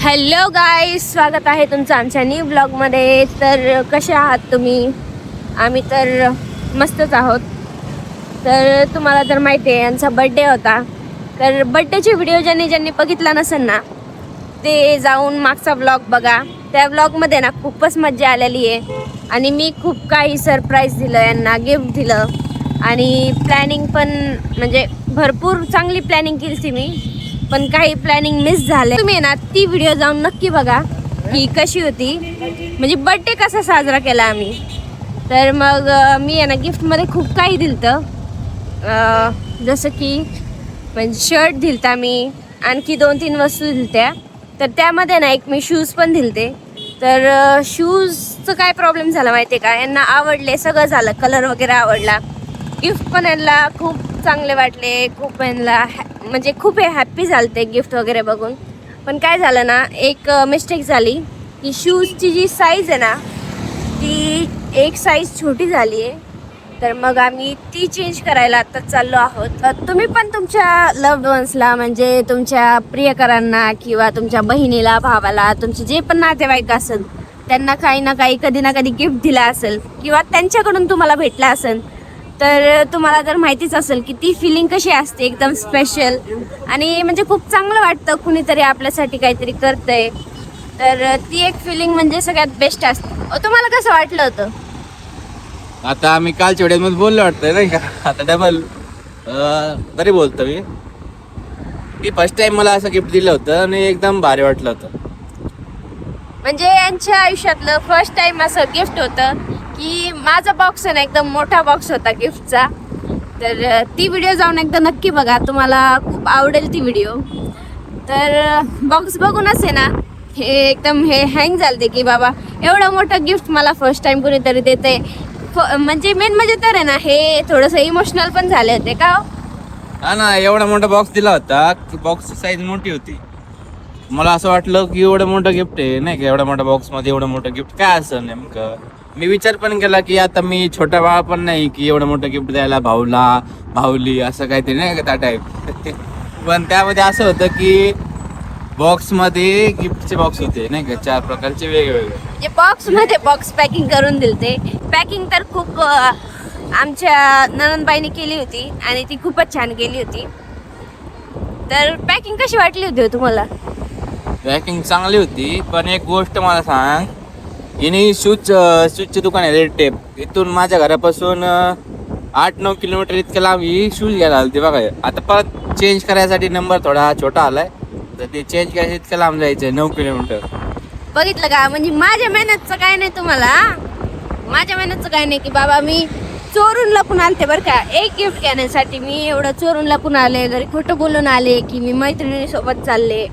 Hello गाईस, स्वागत आहे तुमचं आमच्या न्यू ब्लॉगमध्ये. तर कसे आहात तुम्ही? आम्ही तर मस्तच आहोत. तर तुम्हाला तर माहिती आहे यांचा बड्डे होता. तर बड्डेचे व्हिडिओ ज्यांनी बघितला नसेल ना, ते जाऊन मागचा ब्लॉग बघा. त्या ब्लॉगमध्ये ना खूपच मजा आलेली आहे. आणि मी खूप काही सरप्राईज दिलं यांना, गिफ्ट दिलं. आणि प्लॅनिंग पण म्हणजे भरपूर चांगली प्लॅनिंग केली ती मी, पण काही प्लॅनिंग मिस झाले. तुम्ही ना ती व्हिडिओ जाऊन नक्की बघा की कशी होती, म्हणजे बड्डे कसा साजरा केला आम्ही. तर मग मी आहे ना गिफ्टमध्ये खूप काही दिलतं, जसं की म्हणजे शर्ट दिलता मी, आणखी 2-3 वस्तू दिलत्या. तर त्यामध्ये ना एक मी शूज पण दिलते. तर शूजचं काय प्रॉब्लेम झाला माहिती आहे का, यांना आवडले, सगळं झालं, कलर वगैरे आवडला. गिफ्ट पण यांना खूप चांगले वाटले, खूप यांना म्हणजे खूप हॅप्पी झालते गिफ्ट वगैरे बघून. पण काय झालं ना, एक मिस्टेक झाली की शूजची जी साईज आहे ना, ती एक साईज छोटी झाली आहे. तर मग आम्ही ती चेंज करायला आता चाललो आहोत. तुम्ही पण तुमच्या लव्ड वन्सला, म्हणजे तुमच्या प्रियकरांना किंवा तुमच्या बहिणीला, भावाला, तुमचे जे पण नातेवाईक असेल, त्यांना काही ना काही, कधी ना कधी गिफ्ट दिला असेल किंवा त्यांच्याकडून तुम्हाला भेटला असेल, तर तुम्हाला तर माहितीच असेल की ती फिलिंग कशी असते, एकदम स्पेशल. आणि म्हणजे खूप चांगलं वाटतं कुणीतरी आपल्यासाठी काहीतरी करतंय. तर ती एक फिलिंग म्हणजे सगळ्यात बेस्ट असते. तुम्हाला कसं वाटलं होतं? आता आम्ही कालच्या व्हिडिओमध्ये बोललो वाटतंय नाही का, आता डबल तरी बोलतो मी फर्स्ट टाइम मला असं गिफ्ट दिलं होतं आणि एकदम भारी वाटलं होतं. म्हणजे यांच्या आयुष्यातलं फर्स्ट टाइम असं गिफ्ट होतं की माझा बॉक्स आहे ना, एकदम मोठा बॉक्स होता गिफ्टचा. तर ती व्हिडिओ जाऊन एकदा नक्की बघा, तुम्हाला खूप आवडेल ती व्हिडिओ. तर बॉक्स बघूनच आहे ना हे एकदम हे हँग झालते की बाबा एवढं मोठं गिफ्ट मला फर्स्ट टाइम कोणीतरी देते. म्हणजे मेन म्हणजे तर आहे ना, हे थोडंसं इमोशनल पण झाले होते का. हा ना, एवढा मोठा बॉक्स दिला होता की बॉक्सची साईज मोठी होती. मला असं वाटलं की एवढं मोठं गिफ्ट आहे नाही का, एवढ्या मोठ्या बॉक्स मध्ये एवढं मोठं गिफ्ट काय असं नेमकं. मी विचार पण केला की आता मी छोटा बाळ पण नाही की एवढं मोठं गिफ्ट द्यायला भाऊला, भाऊली असं काहीतरी नाही का त्या टाईप. पण त्यामध्ये असं होतं की बॉक्स मध्ये गिफ्टचे बॉक्स होते नाही का, 4 प्रकारचे वेगवेगळे. म्हणजे बॉक्स मध्ये बॉक्स पॅकिंग करून दिलते. पॅकिंग तर खूप आमच्या ननंदबाईने केली होती आणि ती खूपच छान केली होती. तर पॅकिंग कशी वाटली होती तुम्हाला? पॅकिंग चांगली होती, पण एक गोष्ट मला सांग, हिने शूजचे दुकान आहे रेड टेप, इथून माझ्या घरापासून 8-9 किलोमीटर इतक्या लांब ही शूज घ्यायला आली बघा. आता परत चेंज करायसाठी नंबर थोडा छोटा आलाय, तर ते चेंज करायचं इतक्या लांब जायचंय 9 किलोमीटर. बघितलं का, म्हणजे माझ्या मेहनतचं काय नाही तुम्हाला. माझ्या मेहनतचं काय नाही की बाबा मी चोरून लपून आलते बरं का. एक गिफ्ट घेण्यासाठी मी एवढं चोरून लपून आले, घरी खोटं बोलून आले की मी मैत्रिणीसोबत चालले,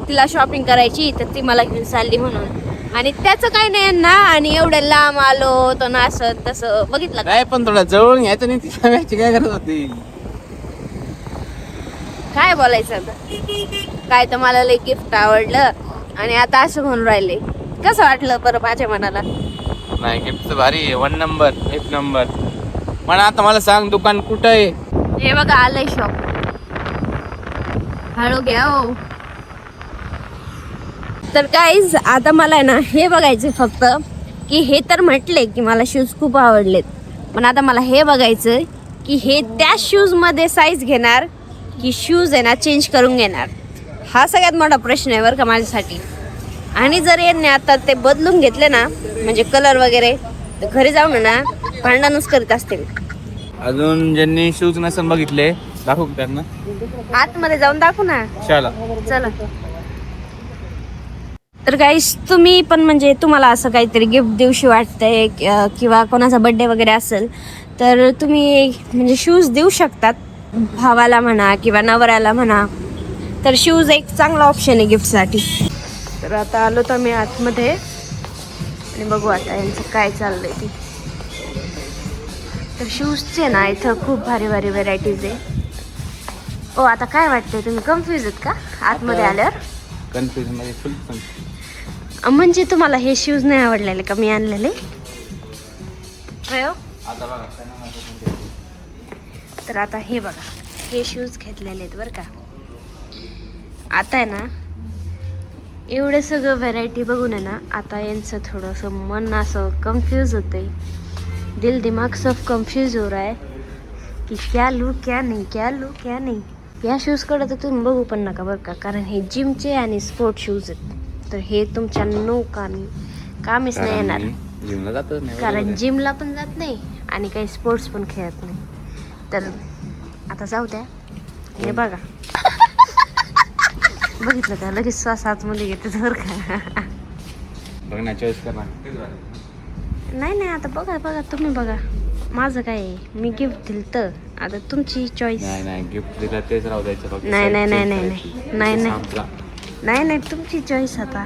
तिला शॉपिंग करायची तर ती मला घेऊन चालली म्हणून. आणि त्याचं काही नाही ना, आणि एवढं लांब आलो तो ना असं तसं. बघितलं का? काय पण थोडा जवळून घ्यायचं नाही, ती सांगायची काय करत होती. काय बोलायचं आता. काय तर मला लई गिफ्ट आवडलं आणि आता असं म्हणून राहिले. कसं वाटलं बरं माझ्या मनाला? नाही, गिफ्ट भारी आहे, 1 नंबर, 1 नंबर. पण आता मला सांग, दुकान कुठं आहे? हे बघा आलंय शॉप. हळू घ्या हो. तर गाईज आता मला आहे ना हे बघायचं फक्त की हे तर म्हटले की मला शूज खूप आवडलेत, पण आता मला हे बघायचं की हे त्या शूजमध्ये साईज घेणार की शूज आहे ना चेंज करून घेणार. हा सगळ्यात मोठा प्रश्न आहे बरं का माझ्यासाठी. आणि जर यांनी आता ते बदलून घेतले ना, म्हणजे कलर वगैरे, तर घरी जाऊन ना भांडणच करीत असतील. अजून ज्यांनी शूज नसन बघितले, दाखवू का त्यांना? आतमध्ये जाऊन दाखवू ना, चला. चला. तर गाईस तुम्ही पण म्हणजे तुम्हाला असं काहीतरी गिफ्ट दिवशी वाटतंय किंवा कोणाचा बड्डे वगैरे असेल, तर तुम्ही म्हणजे शूज देऊ शकतात भावाला म्हणा किंवा नवऱ्याला म्हणा. तर शूज एक चांगला ऑप्शन आहे गिफ्टसाठी. तर आता आलो तर मी आतमध्ये आणि बघू आता यांचं काय चाललंय ते. तर शूजचे ना इथं खूप भारी भारी व्हेरायटीज आहे. ओ आता काय वाटतंय, तुम्ही कन्फ्यूज आहेत का आतमध्ये आल्यावर? कन्फ्युज मध्ये फुल. म्हणजे तुम्हाला हे शूज नाही आवडलेले का मी आणलेले? आता बघा. तर आता हे बघा, हे शूज घेतलेले आहेत बरं का. आता आहे ना एवढं सगळं व्हरायटी बघून आहे ना आता यांचं थोडंसं मन असं कन्फ्यूज होतंय. दिल दिमाग सब कन्फ्यूज हो रहा है की क्या लू क्या नहीं, क्या लू क्या नहीं. या शूजकडे तर तुम्ही बघू पण नका बरं का, कारण हे जिमचे आणि स्पोर्ट शूज आहेत. तर हे तुमच्या नो कामीच नाही येणार, जिमला जातच नाही. कारण जिमला पण जात नाही आणि काही स्पोर्ट्स पण खेळत नाही. तर आता जाऊ द्या. हे बघा बघितलं का लगेच श्वास आतमध्ये घेते बरं का. बघ ना, चॉईस कर ना. नाही आता बघा तुम्ही बघा. माझं काय आहे, मी गिफ्ट दिलं तर आता तुमची चॉईस. नाही गिफ्ट दिलं तेच राहू द्यायचं फक्त. नाही तुमची चॉईस. आता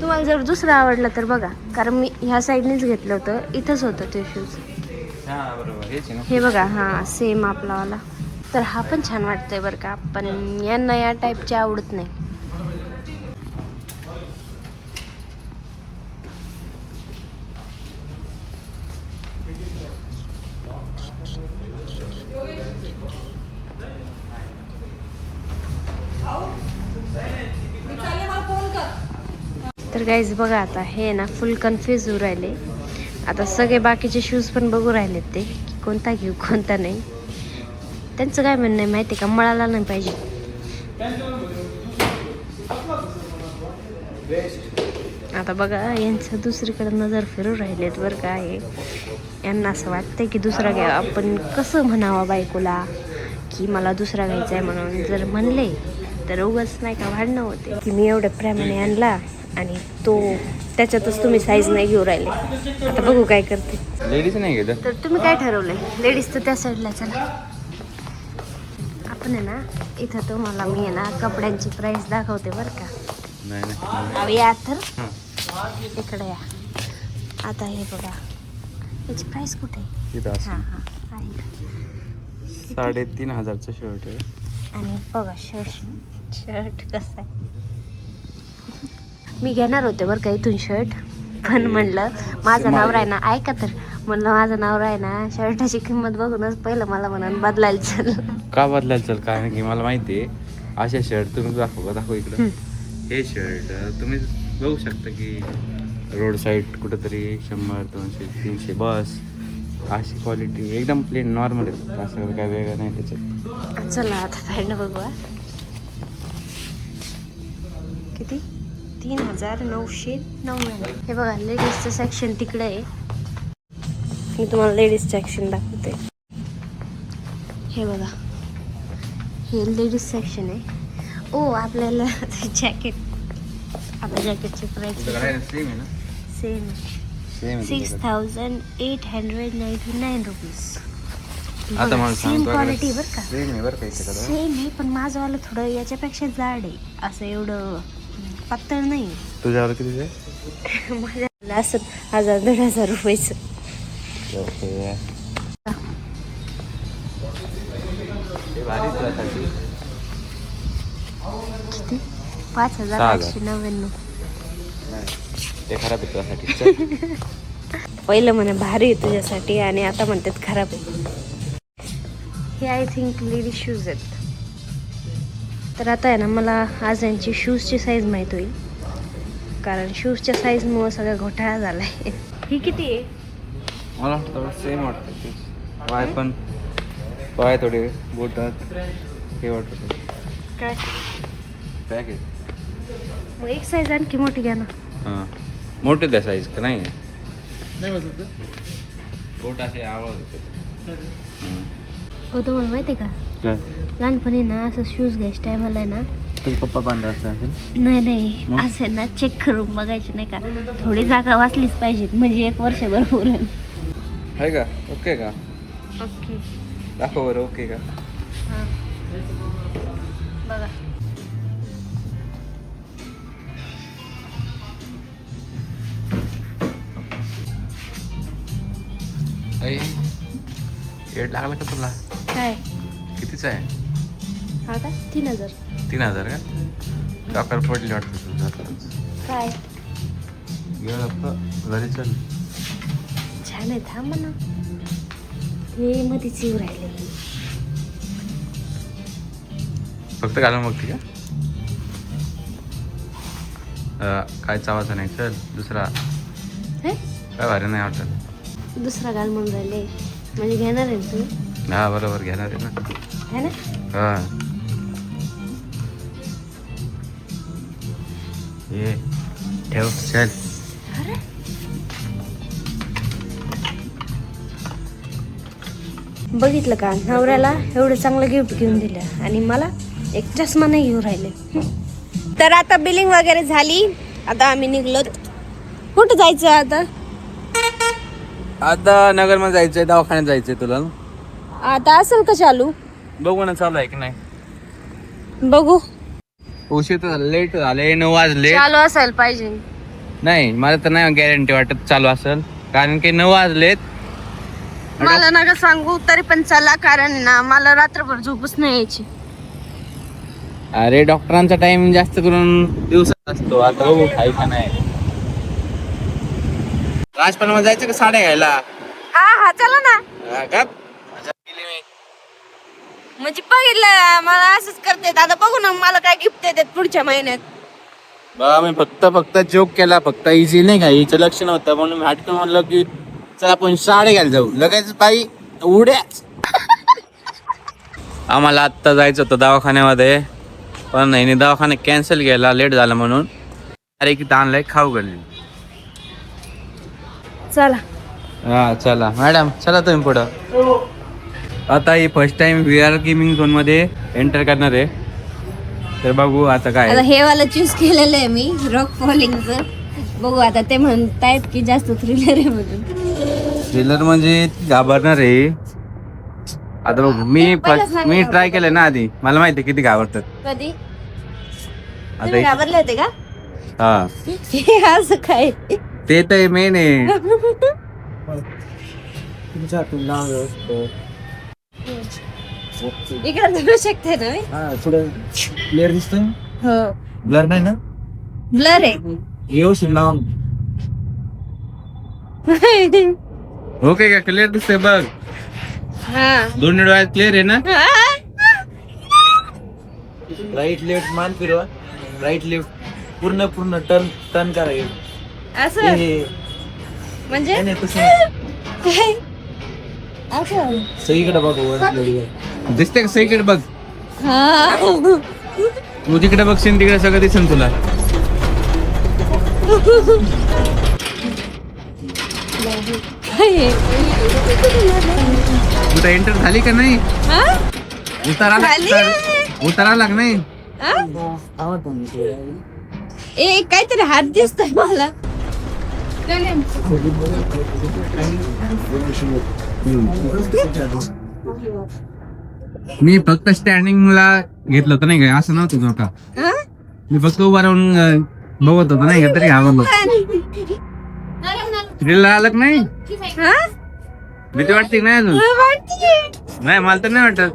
तुम्हाला जर दुसरं आवडलं तर बघा, कारण मी ह्या साईडनेच घेतलं होतं, इथंच होतं ते शूज. हां बरोबर, हेच आहे ना. हे बघा, हां सेम आपलावाला. तर हा पण छान वाटतंय बरं का, पण यांना या टाईपचे आवडत नाही. तर गाईज बघा, आता हे ना फुल कन्फ्यूज होऊ राहिले. आता सगळे बाकीचे शूज पण बघू राहिलेत ते, की कोणता घेऊ कोणता नाही. त्यांचं काय म्हणणं आहे माहिती आहे का, मळाला नाही पाहिजे. आता बघा यांचं दुसरीकडे नजर फिरू राहिलेत बरं का. हे यांना असं वाटतंय की दुसरा घ्या. आपण कसं म्हणावं बायकोला की मला दुसरा घ्यायचा आहे म्हणून. जर म्हणले तर उगाच नाही का भांडणं होते की मी एवढ्या प्रेमाने आणला आणि तो त्याच्यातच तुम्ही साईज नाही घेऊ राहिले. आता बघू काय करते. लेडीज नाही घेत तर तुम्ही काय ठरवलंय? लेडीज तर त्या साईडला. चला आपण आहे ना इथं तुम्हाला मी आहे ना कपड्यांची प्राइस दाखवते बरं का. नाही या तर इकडे या. आता हे बघा याची प्राइस कुठे आहे? हां आहे 3,500चं शर्ट आहे. आणि बघा शर्ट कसं आहे. मी घेणार होते बरं का इथून शर्ट, पण म्हणलं माझा नवरा आहे ना, ऐका तर, म्हणलं माझा नवरा आहे ना शर्टाची किंमत बघूनच पहिलं मला म्हणून बदलायला चल. का बदलायला चल? कारण की मला माहिती आहे असे शर्ट तुम्ही दाखव इकडं. हे शर्ट तुम्ही बघू शकता की रोड साईड कुठंतरी 100, 200, 300 बस. अशी क्वालिटी एकदम प्लेन नॉर्मल आहे, असं काय वेगळं नाही त्याच्यात. चला आता पॅन्ट बघू. किती? 3,999. हे बघा लेडीजचं सेक्शन तिकडे आहे. मी तुम्हाला लेडीज सेक्शन दाखवते. हे बघा हे लेडीज सेक्शन आहे. ओ आपल्याला जॅकेट, आता जॅकेटची प्राइस सेम आहे ना? Same 6,899 rupees. आता मला सेम क्वालिटी बरं का, सेम आहे बरं का इथे. सेम आहे, पण माझंवालं थोडं याच्यापेक्षा जाड आहे, असं एवढं पातळ नाही. तुझ्यावर किती आहे? माझ्या असं 1,000-1,500 रुपयाचं. ओके भारी तुझ्यासाठी. किती? 5,899. ते खराब आहे तुझ्यासाठी. पहिलं म्हणे भारी आहे तुझ्यासाठी आणि आता म्हणतात खराब आहे. हे आय थिंक लेडीज शूज आहेत. तर आता आहे ना मला आज यांची शूजची साईज माहीत होईल, कारण शूजच्या साईजमुळं सगळा घोटाळा झाला आहे. ही किती आहे? मला वाटतं सेम वाटतं. पाय थोडे बोटात हे वाटतं काय पॅक आहे. मग एक साईज आणखी मोठी घ्या ना. हां मोठे द्या साईज का नाही बोट असे आवड हो. तुम्हाला माहिती आहे का, लहानपणी ना असं शूज घ्यायच्या टायमाला आहे ना तुझे पप्पा बांधा असेल. नाही असे ना चेक करून बघायचे नाही का, थोडी जागा वाचलीच पाहिजे, म्हणजे 1 वर्षभर पुरेल. आहे का? ओके का? ओके दाखव बरं. ओके का? हां बघा. येड लागला का तुला? काय कितीच आहे? हा का? 3,000. 3,000 का? डॉक्टर पडली वाटतं तुझं. काय घरी चल. छान आहे, थांब ना, हे मध्येच येऊ राहिले. फक्त घालून बघते का? काय चावायचं नाही, चल दुसरा. हे? काय भारी नाही वाटत. दुसरा घाल म्हणून राहिले, म्हणजे घेणार आहे ना तू? हा बरोबर घेणार आहे ना. है ना? हा ये ठेव, चल. अरे बघितलं का, नवऱ्याला एवढं चांगलं गिफ्ट घेऊन दिलं आणि मला एक चष्मा नाही घेऊन राहिले. तर आता बिलिंग वगैरे झाली, आता आम्ही निघलो. कुठं जायचं आता? आता नगर मध्ये जायचंय, दवाखान्यात जायचंय तुला. आता असेल का चालू? बघू ना चालू आहे की नाही. बघू. उशीर तर लेट झाले, 9 वाजले. चालू असायला पाहिजे. नाही मला तर नाही गॅरंटी वाटत चालू असेल, कारण की 9 वाजलेत. मला नका सांगू, तरी पण चला, कारण ना मला रात्रभर झोपच नाही यायची. अरे डॉक्टरांचा टाइम जास्त करून दिवसात असतो. आता बघू आहे का नाही. राजपाल मध्ये जायचं का साड्या घ्यायला? हा हा चला ना. हा का? अच्छा, गेली मी. म्हणजे बघितलं मला असंच करते. आता बघू ना मला काय गिफ्ट देतात पुढच्या महिन्यात. बघा मी फक्त जोक केला, फक्त इझी नाही का, हिचं लक्ष नव्हतं म्हणून मी हटकून म्हणलं की चल आपण साडे घ्यायला जाऊ. लगेच बाई उड्याच. आम्हाला आत्ता जायचं होतं दवाखान्यामध्ये, पण नाही दवाखाना कॅन्सल केला लेट झाला म्हणून. अरे किती आणलंय खाऊ घालली. चला. हा चला मॅडम, चला तुम्ही पुढं. आता ही first time VR gaming zone मध्ये एंटर करणार आहे, तर बघू आता काय. आता हे वाला चूज केलेलं आहे मी, रॉक फॉलिंगचं. बघू आता, ते म्हणतायत की जास्त थ्रिलर आहे म्हणून. थ्रिलर म्हणजे घाबरणार आहे. आता बघू, मी ट्राय केलंय ना आधी, मला माहिती किती घाबरतात. कधी आता तुम्ही घाबरले होते का? हा हे असं काय? ते तर मेन आहे. इकडे धरू शकते ना मी? थोडं क्लिअर दिसतोय. हो, ब्लर नाही ना? ब्लर आहे. व्यवस्थित लाव. ओके का, क्लिअर दिसतंय बघ. हा. दोन्ही डोळ्यात क्लिअर आहे ना? हा. राईट लेफ्ट मान फिरवा, राईट लेफ्ट पूर्ण टर्न करा. असं म्हणजे नाही तसं काय? असं सगळीकडे बघ. दिसते का सगळीकडे बघ. हा. तू जिकडे बघशील तिकडे सगळं दिसेल तुला. तू एंटर झाली का नाही? हा? झाली आहे. उतारा लाग नाही. हा? ए काहीतरी हात दिसतोय मला. मी फक्त स्टँडिंगला घेतलं होतं नाही का, असं नव्हतं नका. हा? मी फक्त उभा राहून बघत होतो नाही का, तरी घाबरलो. थ्रिलर आलं नाही. हा? भीती वाटते की नाही अजून? वाटते. नाही मला तर नाही वाटत.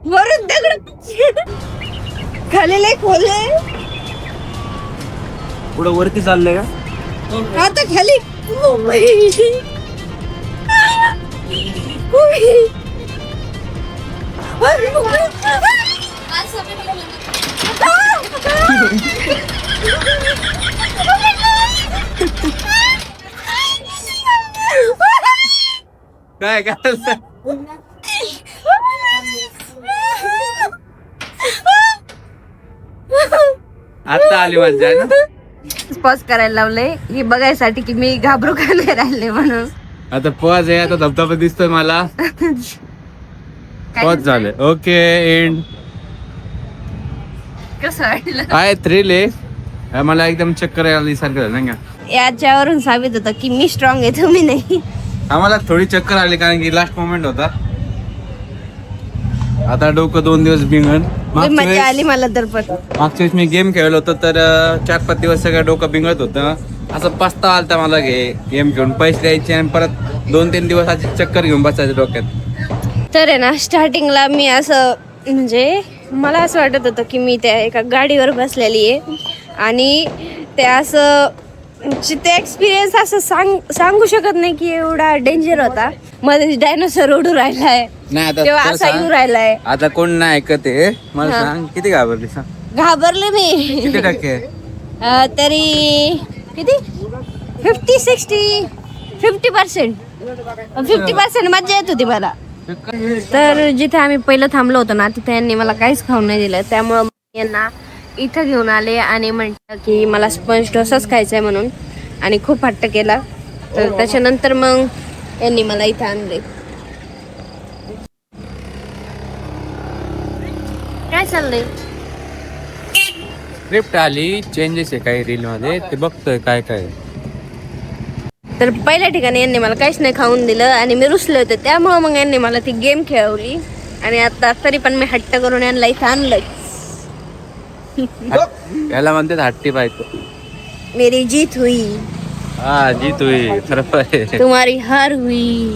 वरून दगड खाली लय खोल आहे. पुढे वरती चाललंय का? आता खाली. O by. काय काय आता आली मज्जा आहे ना. पॉज करायला लावले हे बघायसाठी की मी घाबरू का नाही राहिले म्हणून. आता पॉज आहे, आता धबधबा दिसतोय मला. पॉज झाले. Okay end. कसं वाटलं? काय थ्रिल आहे, मला एकदम चक्कर आली सारखं झालं नाही का. याच्यावरून साबित होतं की मी स्ट्रॉंग आहे, तुम्ही नाही. आम्हाला थोडी चक्कर आली कारण की लास्ट मोमेंट होता. आता डोकं 2 दिवस बिंगण. मजा आली मला तर पण. मागच्या वेळेस मी गेम खेळलो होतो तर 4-5 दिवस सगळं डोकं बिंगळत होतं. असं पस्तावा आलता मला गेम घेऊन पैसे द्यायचे आणि परत 2-3 दिवस अशी चक्कर घेऊन बसायचं डोक्यात. तर आहे ना, स्टार्टिंगला मी असं म्हणजे मला असं वाटत होतं की मी त्या एका गाडीवर बसलेली आहे आणि ते असं ते एक्सपिरियन्स असं सांगू शकत नाही की एवढा डेंजर होता. मध्ये डायनोसॉर उडू राहिलाय नाही आता तेव्हा तुला असा सांग, येऊ राहिलाय. आता कोण नाही ऐकत आहे. मला हा. सांग किती घाबरली सांग. घाबरले मी. किती टक्के? तरी किती 50% मजा येत होती मला. तर जिथे आम्ही पहिलं थांबलो होतो ना तिथे यांनी मला काहीच खाऊन नाही दिलं, त्यामुळं यांना इथं घेऊन आले आणि म्हटलं की मला स्पंज डोसाच खायचा आहे म्हणून, आणि खूप हट्ट केला. तर त्याच्यानंतर मग यांनी मला इथं आणले. काय चाललंय? स्क्रिप्ट आली, चेंजेस आहे काही रील मध्ये, ते बघतोय काय काय. तर पहिल्या ठिकाणी यांनी मला काहीच नाही खाऊन दिलं आणि मी रुसले होते, त्यामुळं मग यांनी मला ती गेम खेळवली आणि आता तरी पण मी हट्ट करून यांना इथं आणलं. याला म्हणतात हट्टी बायको. मेरी जीत हुई, हा जीत होई, बरोबर आहे. तुम्हारी हार हुई.